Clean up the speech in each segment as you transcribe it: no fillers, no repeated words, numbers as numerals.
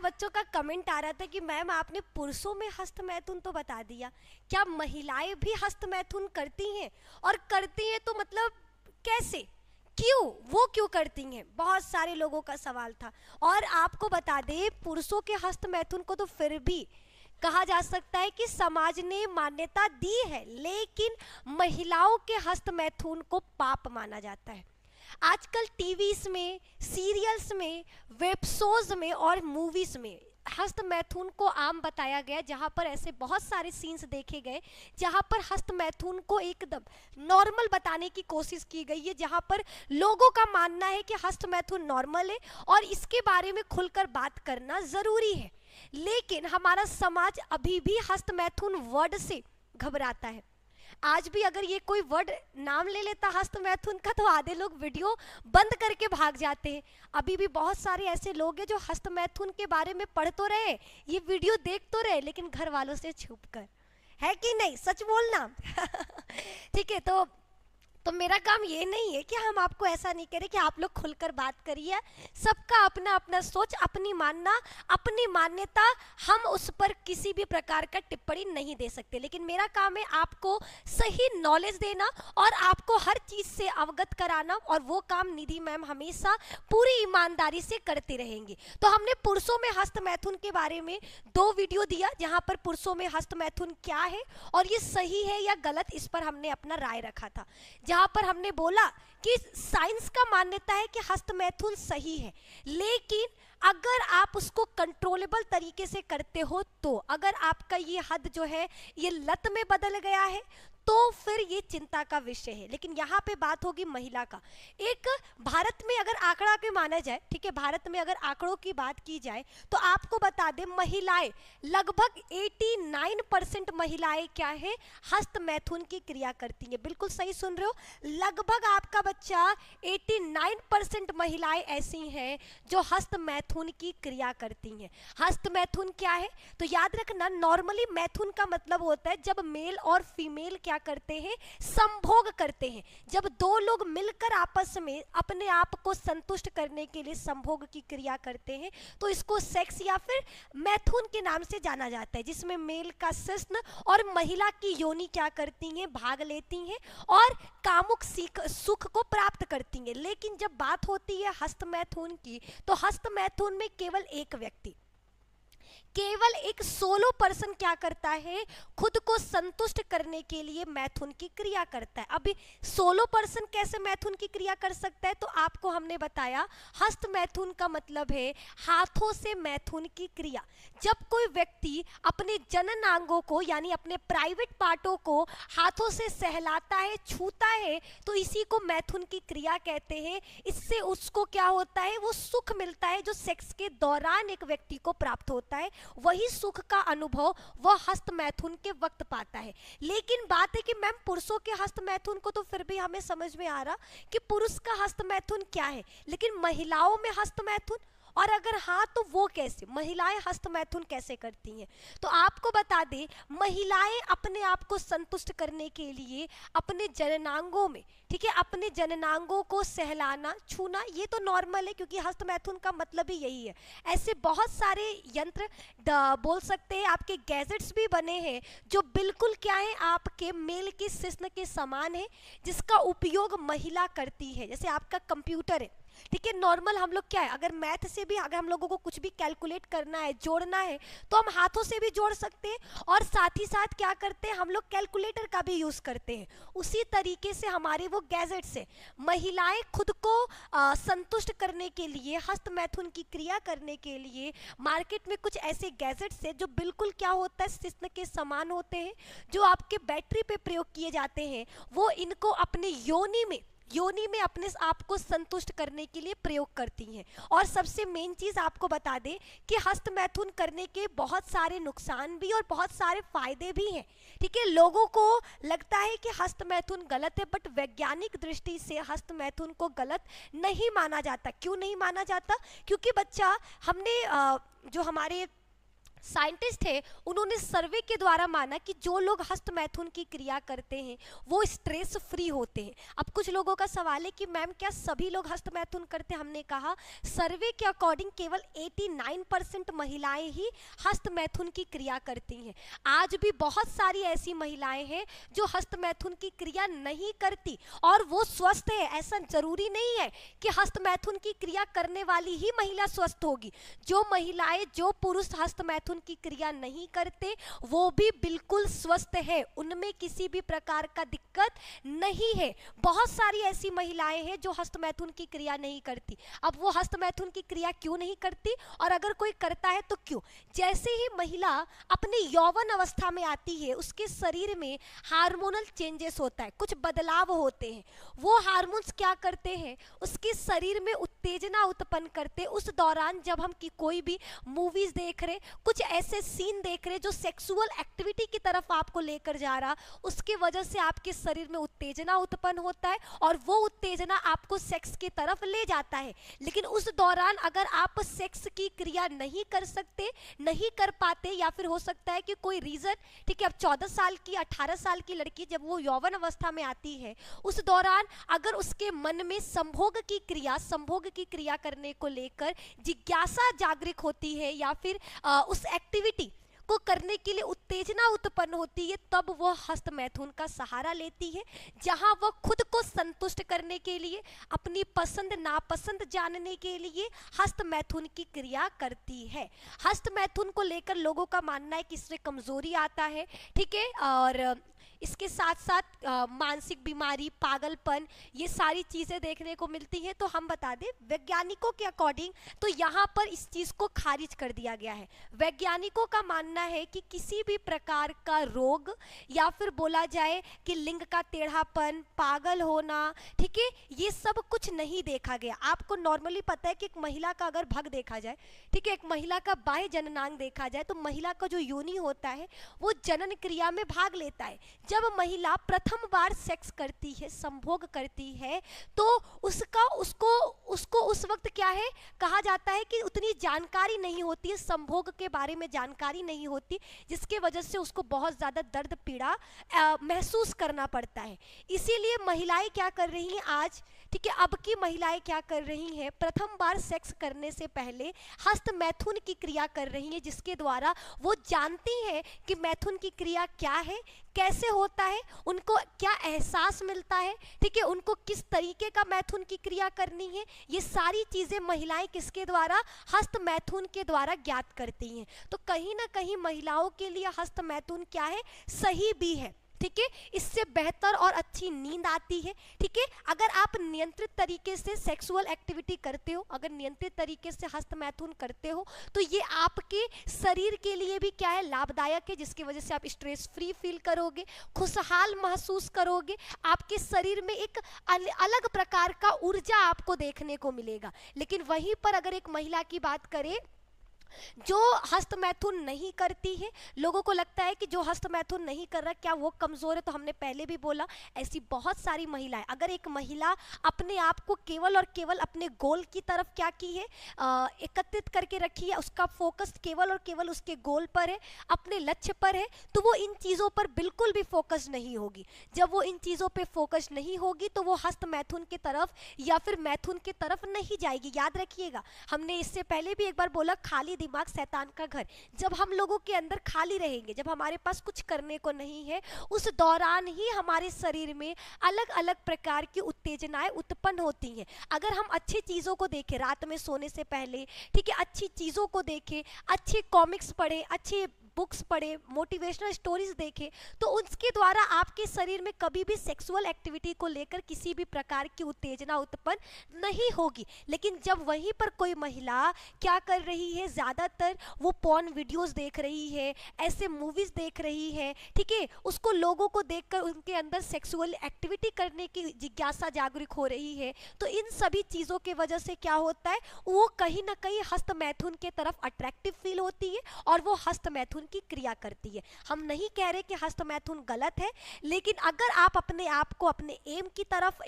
बच्चों का कमेंट आ रहा था कि मैम आपने पुरुषों में हस्त मैथुन तो बता दिया, क्या महिलाएं भी हस्त मैथुन करती हैं? और करती हैं तो मतलब कैसे, क्यों, वो क्यों करती हैं? बहुत सारे लोगों का सवाल था। और आपको बता दें, पुरुषों के हस्त मैथुन को तो फिर भी कहा जा सकता है कि समाज ने मान्यता दी है, लेकिन महिलाओं के हस्त मैथुन को पाप माना जाता है। आजकल टीवीज में, सीरियल्स में, वेब शोज में और मूवीज में हस्त मैथुन को आम बताया गया, जहां पर ऐसे बहुत सारे सीन्स देखे गए जहां पर हस्त मैथुन को एकदम नॉर्मल बताने की कोशिश की गई है, जहां पर लोगों का मानना है कि हस्त मैथुन नॉर्मल है और इसके बारे में खुलकर बात करना जरूरी है। लेकिन हमारा समाज अभी भी हस्त मैथुन वर्ड से घबराता है। आज भी अगर ये कोई वर्ड नाम ले लेता हस्त मैथुन का तो आधे लोग वीडियो बंद करके भाग जाते हैं। अभी भी बहुत सारे ऐसे लोग हैं जो हस्त मैथुन के बारे में पढ़ तो रहे, ये वीडियो देख तो रहे, लेकिन घर वालों से छुप कर। है कि नहीं, सच बोलना। ठीक है, तो मेरा काम ये नहीं है कि हम आपको ऐसा नहीं करें कि आप लोग खुलकर बात करिए। सबका अपना अपना सोच, अपनी मानना, अपनी मान्यता, हम उस पर किसी भी प्रकार का टिप्पणी नहीं दे सकते। लेकिन मेरा काम है आपको सही नॉलेज देना और आपको हर चीज से अवगत कराना, और वो काम निधि मैम हमेशा पूरी ईमानदारी से करते रहेंगे। तो हमने पुरुषों में हस्त मैथुन के बारे में 2 वीडियो दिया, जहां पर पुरुषों में हस्त मैथुन क्या है और ये सही है या गलत, इस पर हमने अपना राय रखा था। जहां पर हमने बोला कि साइंस का मान्यता है कि हस्त मैथुन सही है, लेकिन अगर आप उसको कंट्रोलेबल तरीके से करते हो, तो अगर आपका ये हद जो है ये लत में बदल गया है तो फिर ये चिंता का विषय है। लेकिन यहाँ पे बात होगी महिला का। एक भारत में अगर आंकड़ा के माना जाए, ठीक है, भारत में अगर आंकड़ों की बात की जाए तो आपको बता दें, महिलाएं लगभग 89% महिलाएं क्या है, हस्त मैथुन की क्रिया करती हैं। बिल्कुल सही सुन रहे हो, लगभग आपका बच्चा 89% महिलाएं ऐसी हैं जो हस्त मैथुन की क्रिया करती हैं। हस्त मैथुन क्या है तो याद रखना, नॉर्मली मैथुन का मतलब होता है जब मेल और फीमेल क्या करते हैं, संभोग करते हैं। जब 2 लोग मिलकर आपस में अपने आप को संतुष्ट करने के लिए संभोग की क्रिया करते हैं, तो इसको सेक्स या फिर मैथुन के नाम से जाना जाता है, जिसमें मेल का शिश्न और महिला की योनि क्या करती हैं, भाग लेती हैं और कामुक सुख को प्राप्त करती हैं। लेकिन जब बात होती है हस्त मैथुन की, तो हस्त मैथुन में केवल एक व्यक्ति, केवल एक सोलो पर्सन क्या करता है, खुद को संतुष्ट करने के लिए मैथुन की क्रिया करता है। अभी सोलो पर्सन कैसे मैथुन की क्रिया कर सकता है, तो आपको हमने बताया हस्त मैथुन का मतलब है हाथों से मैथुन की क्रिया। जब कोई व्यक्ति अपने जननांगों को यानी अपने प्राइवेट पार्टों को हाथों से सहलाता है, छूता है, तो इसी को मैथुन की क्रिया कहते हैं। इससे उसको क्या होता है, वो सुख मिलता है जो सेक्स के दौरान एक व्यक्ति को प्राप्त होता है। वही सुख का अनुभव वह हस्त मैथुन के वक्त पाता है। लेकिन बात है कि मैम पुरुषों के हस्त मैथुन को तो फिर भी हमें समझ में आ रहा कि पुरुष का हस्त मैथुन क्या है, लेकिन महिलाओं में हस्त मैथुन, और अगर हाँ तो वो कैसे, महिलाएं हस्त मैथुन कैसे करती हैं? तो आपको बता दें, महिलाएं अपने आप को संतुष्ट करने के लिए अपने जननांगों में, ठीक है, अपने जननांगों को सहलाना, छूना, ये तो नॉर्मल है क्योंकि हस्त मैथुन का मतलब ही यही है। ऐसे बहुत सारे यंत्र बोल सकते हैं, आपके गैजेट्स भी बने हैं जो बिल्कुल क्या है, आपके मेल के शिश्न के समान है, जिसका उपयोग महिला करती है। जैसे आपका कंप्यूटर है, ठीक है, नॉर्मल हम लोग क्या है, अगर मैथ से भी अगर हम लोगों को कुछ भी कैलकुलेट करना है, जोड़ना है, तो हम हाथों से भी जोड़ सकते हैं, और साथ ही साथ क्या करते हैं, हम लोग कैलकुलेटर का भी यूज करते हैं। उसी तरीके से हमारे वो गैजेट्स है। महिलाएं खुद को संतुष्ट करने के लिए, हस्त मैथुन की क्रिया करने के लिए मार्केट में कुछ ऐसे गैजेट्स है जो बिल्कुल क्या होता है, शिश्न के समान होते हैं, जो आपके बैटरी पे प्रयोग किए जाते हैं। वो इनको अपने योनि में अपने आप को संतुष्ट करने के लिए प्रयोग करती हैं। और सबसे मेन चीज आपको बता दें कि हस्त मैथुन करने के बहुत सारे नुकसान भी और बहुत सारे फायदे भी हैं। ठीक है, लोगों को लगता है कि हस्त मैथुन गलत है, बट वैज्ञानिक दृष्टि से हस्त मैथुन को गलत नहीं माना जाता। क्यों नहीं माना जाता? क्योंकि बच्चा, हमने जो हमारे साइंटिस्ट है, उन्होंने सर्वे के द्वारा माना कि जो लोग हस्त मैथुन की क्रिया करते हैं वो स्ट्रेस फ्री होते हैं। अब कुछ लोगों का सवाल है कि मैम क्या सभी लोग हस्त मैथुन करते हैं? हमने कहा सर्वे के अकॉर्डिंग केवल 89% महिलाएं ही हस्त मैथुन की क्रिया करती हैं। आज भी बहुत सारी ऐसी महिलाएं हैं जो हस्त मैथुन की क्रिया नहीं करती और वो स्वस्थ है। ऐसा जरूरी नहीं है कि हस्त मैथुन की क्रिया करने वाली ही महिला स्वस्थ होगी। जो महिलाएं, जो पुरुष हस्त मैथुन की क्रिया नहीं करते वो भी बिल्कुल स्वस्थ है, उनमें किसी भी प्रकार का दिक्कत नहीं है। बहुत सारी ऐसी महिलाएं हैं जो हस्त मैथुन की क्रिया नहीं करती। अब वो हस्त मैथुन की क्रिया क्यों नहीं करती और अगर कोई करता है तो क्यों? जैसे ही महिला अपनी यौवन अवस्था में आती है उसके शरीर में हार्मोनल चेंजेस होता है, कुछ बदलाव होते हैं। वो हार्मोन्स क्या करते हैं, उसके शरीर में उत्तेजना उत्पन्न करते। उस दौरान जब हम की कोई भी मूवीज देख रहे, कुछ ऐसे सीन देख रहे जो सेक्सुअल एक्टिविटी की तरफ आपको लेकर जा रहा, उसके वजह से आपके शरीर में उत्तेजना उत्पन्न होता है और वो उत्तेजना आपको सेक्स की तरफ ले जाता है। लेकिन उस दौरान अगर आप सेक्स की क्रिया नहीं कर सकते, नहीं कर पाते, या फिर हो सकता है कि कोई रीजन, ठीक है, अब 14 साल की 18 साल की लड़की जब वो यौवन अवस्था में आती है उस दौरान अगर उसके मन में संभोग की क्रिया करने को लेकर जिज्ञासा जागृत होती है या फिर उस एक्टिविटी को करने के लिए उत्तेजना उत्पन्न होती है, तब वह हस्त मैथुन का सहारा लेती है, जहां वह खुद को संतुष्ट करने के लिए, अपनी पसंद नापसंद जानने के लिए हस्त मैथुन की क्रिया करती है। हस्त मैथुन को लेकर लोगों का मानना है कि इससे कमजोरी आता है, ठीक है, और इसके साथ साथ मानसिक बीमारी, पागलपन, ये सारी चीज़ें देखने को मिलती हैं। तो हम बता दें वैज्ञानिकों के अकॉर्डिंग तो यहाँ पर इस चीज़ को खारिज कर दिया गया है। वैज्ञानिकों का मानना है कि किसी भी प्रकार का रोग या फिर बोला जाए कि लिंग का टेढ़ापन, पागल होना, ठीक है, ये सब कुछ नहीं देखा गया। आपको नॉर्मली पता है कि एक महिला का अगर भग देखा जाए, ठीक है, एक महिला का बाह्य जननांग देखा जाए तो महिला का जो योनि होता है वो जनन क्रिया में भाग लेता है। जब महिला प्रथम बार सेक्स करती है, संभोग करती है, तो उसको उस वक्त क्या है कहा जाता है कि उतनी जानकारी नहीं होती है, संभोग के बारे में जानकारी नहीं होती, जिसके वजह से उसको बहुत ज़्यादा दर्द पीड़ा महसूस करना पड़ता है। इसीलिए महिलाएं क्या कर रही हैं आज, ठीक है, अब की महिलाएं क्या कर रही हैं, प्रथम बार सेक्स करने से पहले हस्त मैथुन की क्रिया कर रही हैं, जिसके द्वारा वो जानती हैं कि मैथुन की क्रिया क्या है, कैसे होता है, उनको क्या एहसास मिलता है, ठीक है, उनको किस तरीके का मैथुन की क्रिया करनी है। ये सारी चीज़ें महिलाएं किसके द्वारा, हस्त मैथुन के द्वारा ज्ञात करती हैं। तो कहीं ना कहीं महिलाओं के लिए हस्त मैथुन क्या है, सही भी है, ठीक है, इससे बेहतर और अच्छी नींद आती है, ठीक है। अगर आप नियंत्रित तरीके से सेक्सुअल एक्टिविटी करते हो, अगर नियंत्रित तरीके से हस्त मैथुन करते हो तो ये आपके शरीर के लिए भी क्या है, लाभदायक है, जिसकी वजह से आप स्ट्रेस फ्री फील करोगे, खुशहाल महसूस करोगे, आपके शरीर में एक अलग प्रकार का ऊर्जा आपको देखने को मिलेगा। लेकिन वहीं पर अगर एक महिला की बात करें जो हस्त मैथुन नहीं करती है, लोगों को लगता है कि जो हस्त मैथुन नहीं कर रहा क्या वो कमज़ोर है, तो हमने पहले भी बोला ऐसी बहुत सारी महिलाएं, अगर एक महिला अपने आप को केवल और केवल अपने गोल की तरफ क्या की है, एकत्रित करके रखी है, उसका फोकस केवल और केवल उसके गोल पर है, अपने लक्ष्य पर है, तो वो इन चीज़ों पर बिल्कुल भी फोकस नहीं होगी। जब वो इन चीज़ों पर फोकस नहीं होगी तो वो हस्त मैथुन की तरफ या फिर मैथुन की तरफ नहीं जाएगी। याद रखिएगा, हमने इससे पहले भी एक बार बोला खाली दिमाग शैतान का घर। जब हम लोगों के अंदर खाली रहेंगे, जब हमारे पास कुछ करने को नहीं है, उस दौरान ही हमारे शरीर में अलग अलग प्रकार की उत्तेजनाएं उत्पन्न होती हैं। अगर हम अच्छी चीज़ों को देखें रात में सोने से पहले, ठीक है, अच्छी चीज़ों को देखें, अच्छे कॉमिक्स पढ़ें, अच्छे बुक्स पढ़े, मोटिवेशनल स्टोरीज देखें, तो उसके द्वारा आपके शरीर में कभी भी सेक्सुअल एक्टिविटी को लेकर किसी भी प्रकार की उत्तेजना उत्पन्न नहीं होगी। लेकिन जब वहीं पर कोई महिला क्या कर रही है, ज़्यादातर वो पॉर्न वीडियोस देख रही है, ऐसे मूवीज़ देख रही है, ठीक है, उसको लोगों को देखकर उनके अंदर सेक्सुअल एक्टिविटी करने की जिज्ञासा जागरूक हो रही है, तो इन सभी चीज़ों के वजह से क्या होता है, वो कहीं ना कहीं हस्त मैथुन के तरफ अट्रैक्टिव फील होती है और वो हस्त मैथुन मैथुन की क्रिया करती है। हम नहीं कह रहे कि हस्त मैथुन गलत है, लेकिन अगर आप अपने आप को अपने एम की तरफ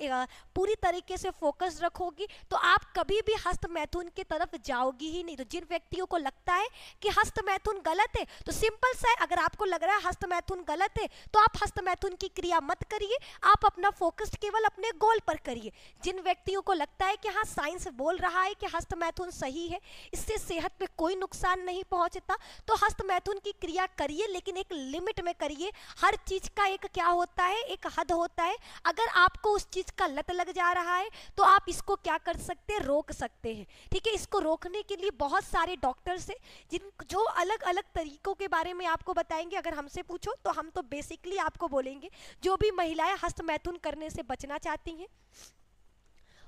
पूरी तरीके से फोकस रखोगी तो आप कभी भी हस्त मैथुन की तरफ जाओगी ही नहीं। तो जिन व्यक्तियों को लगता है कि हस्त मैथुन गलत है, तो सिंपल सा है, अगर आपको लग रहा है हस्त मैथुन गलत है तो आप हस्त मैथुन की क्रिया मत करिए, आप अपना फोकस केवल अपने गोल पर करिए। जिन व्यक्तियों को लगता है कि हाँ साइंस बोल रहा है कि हस्त मैथुन सही है, इससे सेहत पे कोई नुकसान नहीं पहुंचता, तो हस्त मैथुन की क्रिया करिए, लेकिन एक लिमिट में करिए। हर चीज का एक क्या होता है, एक हद होता है। अगर आपको उस चीज का लत लग जा रहा है तो आप इसको क्या कर सकते हैं, रोक सकते हैं। ठीक है, इसको रोकने के लिए बहुत सारे डॉक्टर्स हैं जिन जो अलग अलग तरीकों के बारे में आपको बताएंगे। अगर हमसे पूछो तो हम तो बेसिकली आपको बोलेंगे जो भी महिलाएं हस्त मैथुन करने से बचना चाहती हैं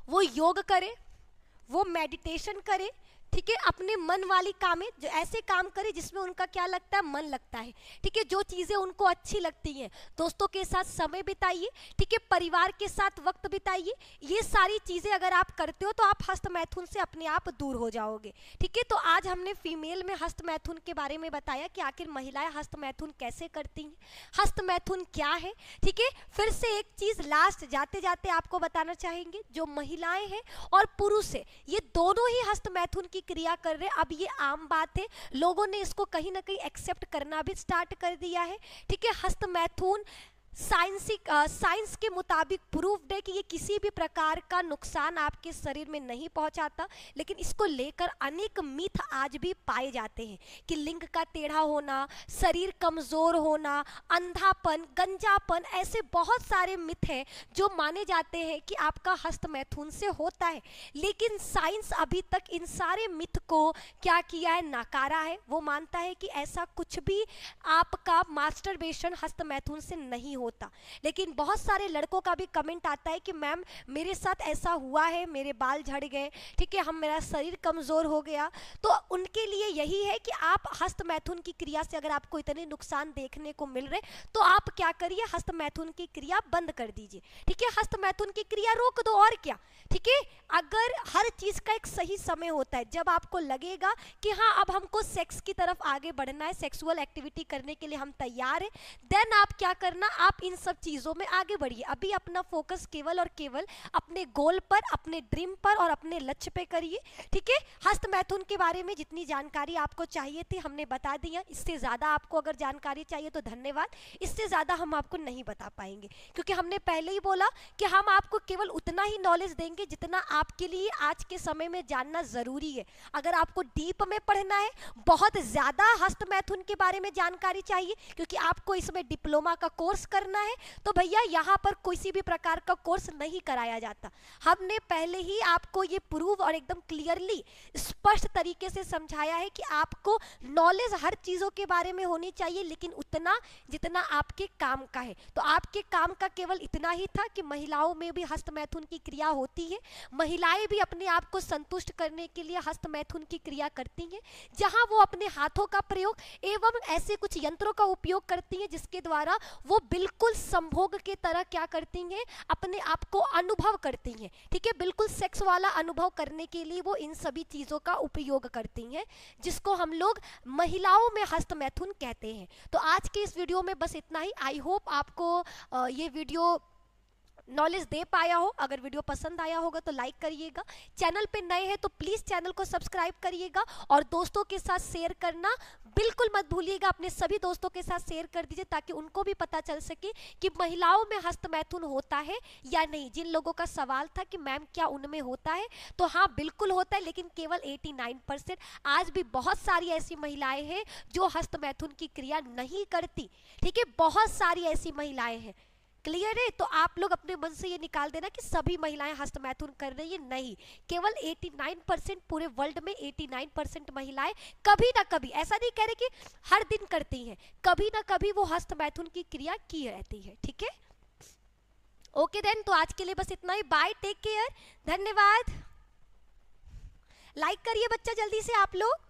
वो योग करे, वो मेडिटेशन करे, ठीक है, अपने मन वाली काम है, जो ऐसे काम करे जिसमें उनका क्या लगता है, मन लगता है। ठीक है, जो चीज़ें उनको अच्छी लगती हैं, दोस्तों के साथ समय बिताइए, ठीक है, परिवार के साथ वक्त बिताइए। ये सारी चीज़ें अगर आप करते हो तो आप हस्त मैथुन से अपने आप दूर हो जाओगे। ठीक है, तो आज हमने फीमेल में हस्त मैथुन के बारे में बताया कि आखिर महिलाएं हस्त मैथुन कैसे करती हैं, हस्त मैथुन क्या है। ठीक है, फिर से एक चीज़ लास्ट जाते जाते आपको बताना चाहेंगे, जो महिलाएं हैं और पुरुष है ये दोनों ही हस्त मैथुन की क्रिया कर रहे हैं। अब ये आम बात है, लोगों ने इसको कहीं ना कहीं एक्सेप्ट करना भी स्टार्ट कर दिया है। ठीक है, हस्त मैथुन साइंस के मुताबिक प्रूव्ड है कि ये किसी भी प्रकार का नुकसान आपके शरीर में नहीं पहुंचाता, लेकिन इसको लेकर अनेक मिथ आज भी पाए जाते हैं कि लिंग का टेढ़ा होना, शरीर कमजोर होना, अंधापन, गंजापन, ऐसे बहुत सारे मिथ हैं जो माने जाते हैं कि आपका हस्त मैथुन से होता है। लेकिन साइंस अभी तक इन सारे मिथ को क्या किया है, नकारा है। वो मानता है कि ऐसा कुछ भी आपका मास्टरबेशन हस्त मैथुन से नहीं होता। लेकिन बहुत सारे लड़कों का भी कमेंट आता है कि मैम मेरे साथ ऐसा हुआ है, मेरे बाल झड़ गए, ठीक है, मेरा शरीर कमजोर हो गया। तो उनके लिए यही है कि आप हस्त मैथुन की क्रिया से अगर आपको इतने नुकसान देखने को मिल रहे तो आप क्या करिए, हस्त मैथुन की क्रिया बंद कर दीजिए। ठीक है, हस्त मैथुन की क्रिया रोक दो, और क्या। ठीक है, अगर हर चीज का एक सही समय होता है, जब आपको लगेगा कि हाँ अब हमको सेक्स की तरफ आगे बढ़ना है, सेक्सुअल एक्टिविटी करने के लिए हम तैयार हैं, देन आप क्या करना, आप इन सब चीजों में आगे बढ़िए। अभी अपना फोकस केवल और केवल अपने गोल पर, अपने ड्रीम पर और अपने लक्ष्य पे करिए। ठीक है, हस्त मैथुन के बारे में जितनी जानकारी आपको चाहिए थी हमने बता दिया। इससे ज्यादा आपको अगर जानकारी चाहिए तो धन्यवाद, इससे ज्यादा हम आपको नहीं बता पाएंगे, क्योंकि हमने पहले ही बोला कि हम आपको केवल उतना ही नॉलेज देंगे जितना आपके लिए आज के समय में जानना जरूरी है। अगर आपको डीप में पढ़ना है, बहुत ज्यादा हस्त मैथुन के बारे में जानकारी चाहिए, क्योंकि आपको इसमें डिप्लोमा का कोर्स करना है, तो भैया यहाँ पर किसी भी प्रकार का कोर्स नहीं कराया जाता। हमने पहले ही आपको ये प्रूव और एकदम क्लियरली स्पष्ट तरीके से समझाया है कि आपको नॉलेज हर चीजों के बारे में होनी चाहिए, लेकिन उतना जितना आपके काम का है। तो आपके काम का केवल इतना ही था कि महिलाओं में भी हस्त मैथुन की क्रिया होती है, महिलाएं भी अपने आप को संतुष्ट करने के लिए हस्त मैथुन की क्रिया करती हैं, जहां वो अपने हाथों का प्रयोग एवं ऐसे कुछ यंत्रों का उपयोग करती हैं जिसके द्वारा वो बिल्कुल संभोग के तरह क्या करती हैं, अपने आप को अनुभव करती हैं। ठीक है, बिल्कुल सेक्स वाला अनुभव करने के लिए वो इन सभी चीजों का उपयोग करती हैं, जिसको हम लोग महिलाओं में हस्त मैथुन कहते हैं। तो आज के इस वीडियो में बस इतना ही। आई होप आपको ये वीडियो नॉलेज दे पाया हो। अगर वीडियो पसंद आया होगा तो लाइक करिएगा, चैनल पे नए हैं तो प्लीज चैनल को सब्सक्राइब करिएगा, और दोस्तों के साथ शेयर करना बिल्कुल मत भूलिएगा। अपने सभी दोस्तों के साथ शेयर कर दीजिए ताकि उनको भी पता चल सके कि महिलाओं में हस्त मैथुन होता है या नहीं। जिन लोगों का सवाल था कि मैम क्या उनमें होता है, तो हाँ बिल्कुल होता है, लेकिन केवल 89%। आज भी बहुत सारी ऐसी महिलाएं हैं जो हस्त मैथुन की क्रिया नहीं करती। ठीक है, बहुत सारी ऐसी महिलाएं हैं। क्लियर है? तो आप लोग अपने मन से ये निकाल देना कि सभी महिलाएं हस्त मैथुन कर रही है, नहीं, केवल 89%। पूरे वर्ल्ड में 89% महिलाएं कभी ना कभी, ऐसा नहीं कह रहे कि हर दिन करती हैं, कभी ना कभी वो हस्त मैथुन की क्रिया की रहती है। ठीक है, ओके देन, तो आज के लिए बस इतना ही। बाय, टेक केयर, धन्यवाद। लाइक करिए बच्चा जल्दी से आप लोग।